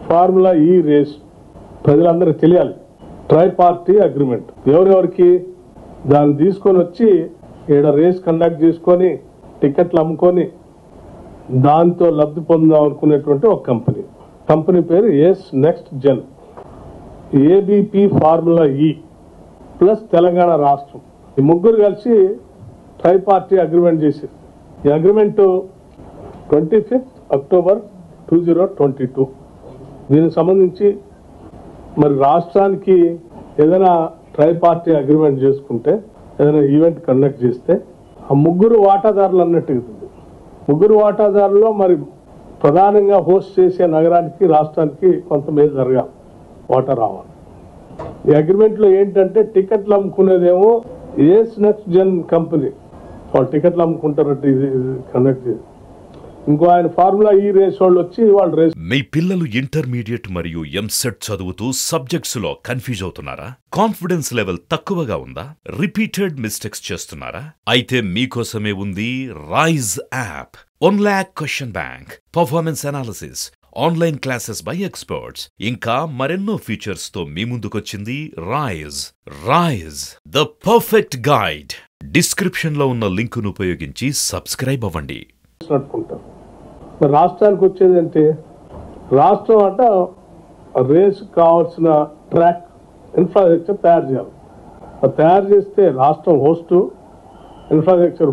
Formula ఈ race ప్రజలందరికీ తెలియాలి. ట్రై పార్టీ అగ్రిమెంట్ ఎవరెవరికి దాన్ని తీసుకొని వచ్చి ఈడ రేస్ కండక్ట్ చేసుకొని టికెట్లు అమ్ముకొని దాంతో లబ్ధి పొందాం అనుకునేటువంటి ఒక కంపెనీ పేరు S next gen, ABP formula ఈ ప్లస్ తెలంగాణ రాష్ట్రం, ఈ ముగ్గురు కలిసి ట్రై పార్టీ అగ్రిమెంట్ చేశారు. ఈ అగ్రిమెంట్ 25 అక్టోబర్ 2022. దీనికి సంబంధించి మరి రాష్ట్రానికి ఏదైనా ట్రై పార్టీ అగ్రిమెంట్ చేసుకుంటే, ఏదైనా ఈవెంట్ కండక్ట్ చేస్తే ఆ ముగ్గురు వాటాదారులు అన్నట్టు ముగ్గురు వాటాదారుల్లో మరి ప్రధానంగా హోస్ట్ చేసే నగరానికి రాష్ట్రానికి కొంత మేలు జరగాలి, వాటా రావాలి. ఈ అగ్రిమెంట్లో ఏంటంటే టికెట్లు అమ్ముకునేదేమో ఏస్ నెక్స్ట్ జెన్ కంపెనీ వాళ్ళు టికెట్లు అమ్ముకుంటారంటే ఇది కండక్ట్ చేసి, ఇంకో ఆయన ఫార్ములా ఈ రేస్ వాళ్ళు వచ్చి వాళ్ళు రేస్. మీ పిల్లలు ఇంటర్మీడియట్ మరియు ఎంసెట్ చదువుతూ సబ్జెక్ట్స్ లో కన్ఫ్యూజ్ అవుతున్నారా? కాన్ఫిడెన్స్ లెవెల్ తక్కువగా ఉందా? రిపీటెడ్ మిస్టేక్స్ చేస్తున్నారా? అయితే మీకోసమే ఉంది Rise app. 1 lakh question bank, performance analysis, online classes by experts, ఇంకా మరెన్నో ఫీచర్స్ తో మీ ముందుకొచ్చింది Rise the perfect guide. Description లో ఉన్న లింకును ఉపయోగించి సబ్స్క్రైబ్ అవ్వండి. మరి రాష్ట్రానికి వచ్చేది అంటే, రాష్ట్రం అంటే రేసు కావాల్సిన ట్రాక్ ఇన్ఫ్రాస్ట్రక్చర్ తయారు చేయాలి. అది తయారు చేస్తే రాష్ట్రం హోస్టు ఇన్ఫ్రాస్ట్రక్చర్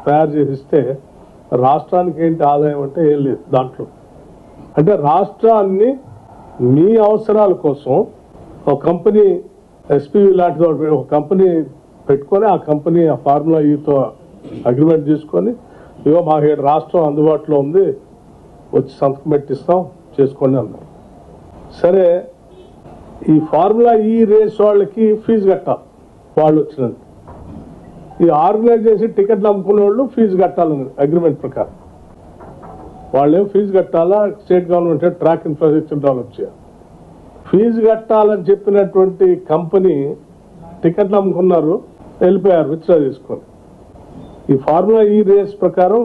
తయారు చేసిస్తే రాష్ట్రానికి ఏంటి ఆదాయం అంటే ఏం లేదు దాంట్లో. అంటే రాష్ట్రాన్ని మీ అవసరాల కోసం ఒక కంపెనీ ఎస్పీవి లాంటి ఒక కంపెనీ పెట్టుకొని ఆ కంపెనీ ఆ ఫార్ములా ఈతో అగ్రిమెంట్ చేసుకొని, ఇగో మాకు రాష్ట్రం అందుబాటులో ఉంది, వచ్చి సంతకం పెట్టిస్తాం చేసుకోండి అన్నారు. సరే, ఈ ఫార్ములా ఈ రేస్ వాళ్ళకి ఫీజు కట్టాలి. వాళ్ళు వచ్చినందుకు ఈ ఆర్గనైజ్ చేసి టికెట్లు అమ్ముకునే వాళ్ళు ఫీజు కట్టాలని అగ్రిమెంట్ ప్రకారం వాళ్ళేం ఫీజు కట్టాలా, state government track infrastructure develop చేయాలి. ఫీజు కట్టాలని చెప్పినటువంటి కంపెనీ టికెట్లు అమ్ముకున్నారు, వెళ్ళిపోయారు విత్డ్రా చేసుకొని. ఈ ఫార్ములా ఈ రేస్ ప్రకారం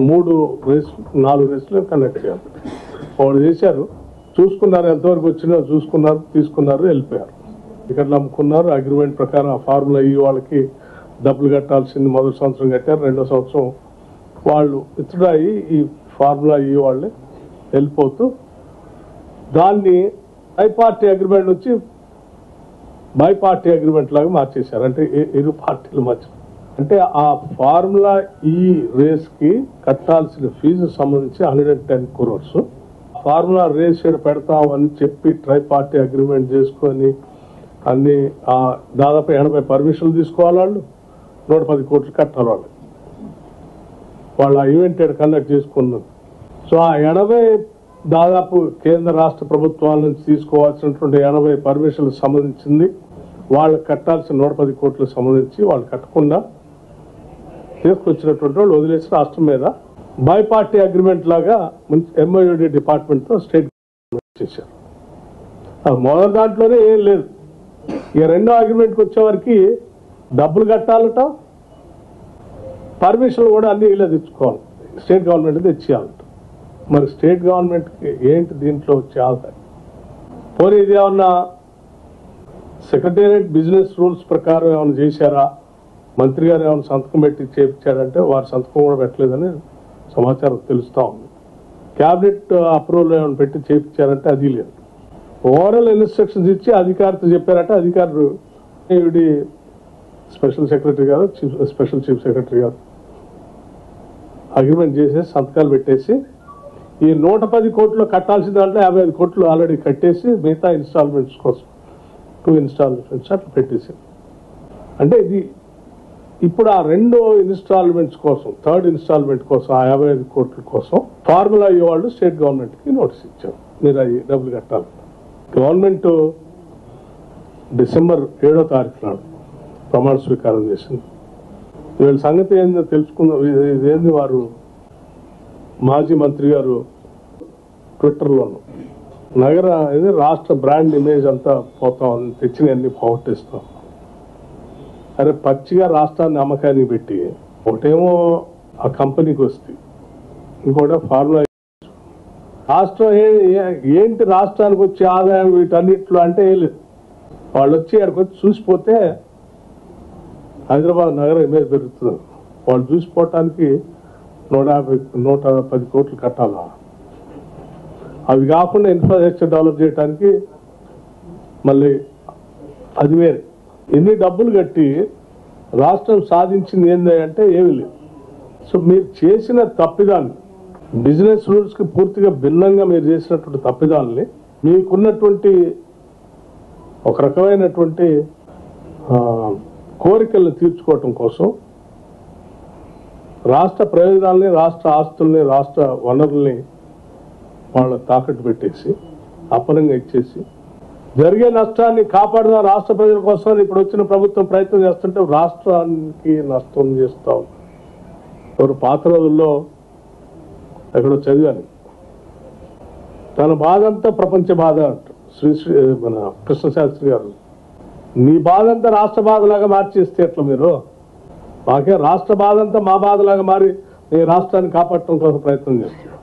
4 రేసులు కండక్ట్ చేయాలి. వాళ్ళు చేశారు, చూసుకున్నారు, ఎంతవరకు వచ్చినా చూసుకున్నారు, తీసుకున్నారు, వెళ్ళిపోయారు. టికెట్లు అమ్ముకున్నారు. అగ్రిమెంట్ ప్రకారం ఆ ఫార్ములా ఈ వాళ్ళకి డబ్బులు కట్టాల్సింది మొదటి సంవత్సరం కట్టారు, రెండో సంవత్సరం వాళ్ళు విత్డ్రా అయ్యి ఈ ఫార్ములా ఈ వాళ్ళే వెళ్ళిపోతూ దాన్ని బై పార్టీ అగ్రిమెంట్ వచ్చి బై పార్టీ అగ్రిమెంట్ లాగా మార్చేశారు. అంటే ఇరు పార్టీలు మధ్య. అంటే ఆ ఫార్ములా ఈ రేస్ కి కట్టాల్సిన ఫీజు సంబంధించి 110 crores. ఫార్ములా రేస్ పెడతాం అని చెప్పి ట్రై పార్టీ అగ్రిమెంట్ చేసుకొని అన్ని దాదాపు 80 పర్మిషన్లు తీసుకోవాలి. వాళ్ళు 110 కోట్లు కట్టాలి. వాళ్ళు ఆ ఈవెంట్ కండక్ట్ చేసుకున్నారు. సో ఆ 80 దాదాపు కేంద్ర రాష్ట్ర ప్రభుత్వాల నుంచి తీసుకోవాల్సినటువంటి 80 పర్మిషన్లకు సంబంధించింది వాళ్ళకి కట్టాల్సిన 110 కోట్లకు సంబంధించి వాళ్ళు కట్టకుండా తీసుకొచ్చినటువంటి వాళ్ళు వదిలేసి రాష్ట్రం మీద బై పార్టీ అగ్రిమెంట్ లాగా ఎంఓయూడి డిపార్ట్మెంట్తో స్టేట్ గవర్నమెంట్ చేశారు. మొదటి దాంట్లోనే ఏం లేదు. ఇక రెండో అగ్రిమెంట్కి వచ్చేవారికి డబ్బులు కట్టాలట, పర్మిషన్లు కూడా అన్ని ఇలా తెచ్చుకోవాలి, స్టేట్ గవర్నమెంట్ తెచ్చేయాలట. మరి స్టేట్ గవర్నమెంట్కి ఏంటి దీంట్లో వచ్చే పోనీ ఇది ఏమన్నా సెక్రటేరియట్ బిజినెస్ రూల్స్ ప్రకారం ఏమైనా చేశారా, మంత్రి గారు ఏమైనా సంతకం పెట్టి చేయించాడంటే వారి సంతకం కూడా పెట్టలేదని సమాచారం తెలుస్తూ ఉంది. క్యాబినెట్ అప్రూవల్ ఏమైనా పెట్టి చేయించారంటే అది లేదు. ఓవరాల్ ఇన్స్ట్రక్షన్స్ ఇచ్చి అధికారితో చెప్పారంటే అధికారులు స్పెషల్ సెక్రటరీ గారు స్పెషల్ చీఫ్ సెక్రటరీ గారు అగ్రిమెంట్ చేసేసి సంతకాలు పెట్టేసి ఈ 110 కోట్లు కట్టాల్సిన దాంట్లో 55 కోట్లు ఆల్రెడీ కట్టేసి మిగతా ఇన్స్టాల్మెంట్స్ కోసం 2 ఇన్స్టాల్మెంట్స్ అట్లా పెట్టేసి, అంటే ఇది ఇప్పుడు ఆ 2 ఇన్స్టాల్మెంట్స్ కోసం 3rd ఇన్స్టాల్మెంట్ కోసం ఆ 55 కోట్ల కోసం ఫార్ములా ఈ వాళ్ళు స్టేట్ గవర్నమెంట్కి నోటీస్ ఇచ్చారు, మీరు అవి డబ్బులు కట్టాలి. గవర్నమెంట్ డిసెంబర్ 7వ తారీఖు నాడు ప్రమాణ స్వీకారం చేసింది. వీళ్ళ సంగతి ఏందో తెలుసుకుందాం. ఇదేంది వారు మాజీ మంత్రి గారు ట్విట్టర్లోను నగర ఇది రాష్ట్ర బ్రాండ్ ఇమేజ్ అంతా పోతాం, తెచ్చినవన్నీ పోగొట్టేస్తాం. అరే పచ్చిగా రాష్ట్రాన్ని అమ్మకానికి పెట్టి ఒకటేమో ఆ కంపెనీకి వస్తే ఇంకోటి ఫార్ములా రాష్ట్రం ఏంటి రాష్ట్రానికి వచ్చే ఆదాయం వీటన్నిట్లో అంటే ఏం లేదు. వాళ్ళు వచ్చి అక్కడికి వచ్చి చూసిపోతే హైదరాబాద్ నగరం ఇమేజ్ పెరుగుతుంది. వాళ్ళు చూసిపోవటానికి 150-110 కోట్లు కట్టాలా. అవి కాకుండా ఇన్ఫ్రాస్ట్రక్చర్ డెవలప్ చేయడానికి మళ్ళీ అది వేరే. ఎన్ని డబ్బులు కట్టి రాష్ట్రం సాధించింది ఏంటంటే ఏమీ లేదు. సో మీరు చేసిన తప్పిదాన్ని, బిజినెస్ రూల్స్కి పూర్తిగా భిన్నంగా మీరు చేసినటువంటి తప్పిదాన్ని, మీకున్నటువంటి ఒక రకమైనటువంటి కోరికలను తీర్చుకోవటం కోసం రాష్ట్ర ప్రయోజనాల్ని, రాష్ట్ర ఆస్తుల్ని, రాష్ట్ర వనరుల్ని వాళ్ళ తాకట్టు పెట్టేసి అప్పనంగా ఇచ్చేసి జరిగే నష్టాన్ని కాపాడుదాం రాష్ట్ర ప్రజల కోసం ఇప్పుడు వచ్చిన ప్రభుత్వం ప్రయత్నం చేస్తుంటే రాష్ట్రానికి నష్టం చేస్తాం. ఎవరు పాత రోజుల్లో ఎక్కడో చదివాను, తన బాధ అంతా ప్రపంచ బాధ అంట మన కృష్ణశాస్త్రి గారు. నీ బాధ అంతా రాష్ట్ర బాధలాగా మార్చేస్తే ఎట్లా మీరు? మాకే రాష్ట్ర బాధ అంతా మా బాధలాగా మారి నీ రాష్ట్రాన్ని కాపాడటం కోసం ప్రయత్నం చేస్తారు.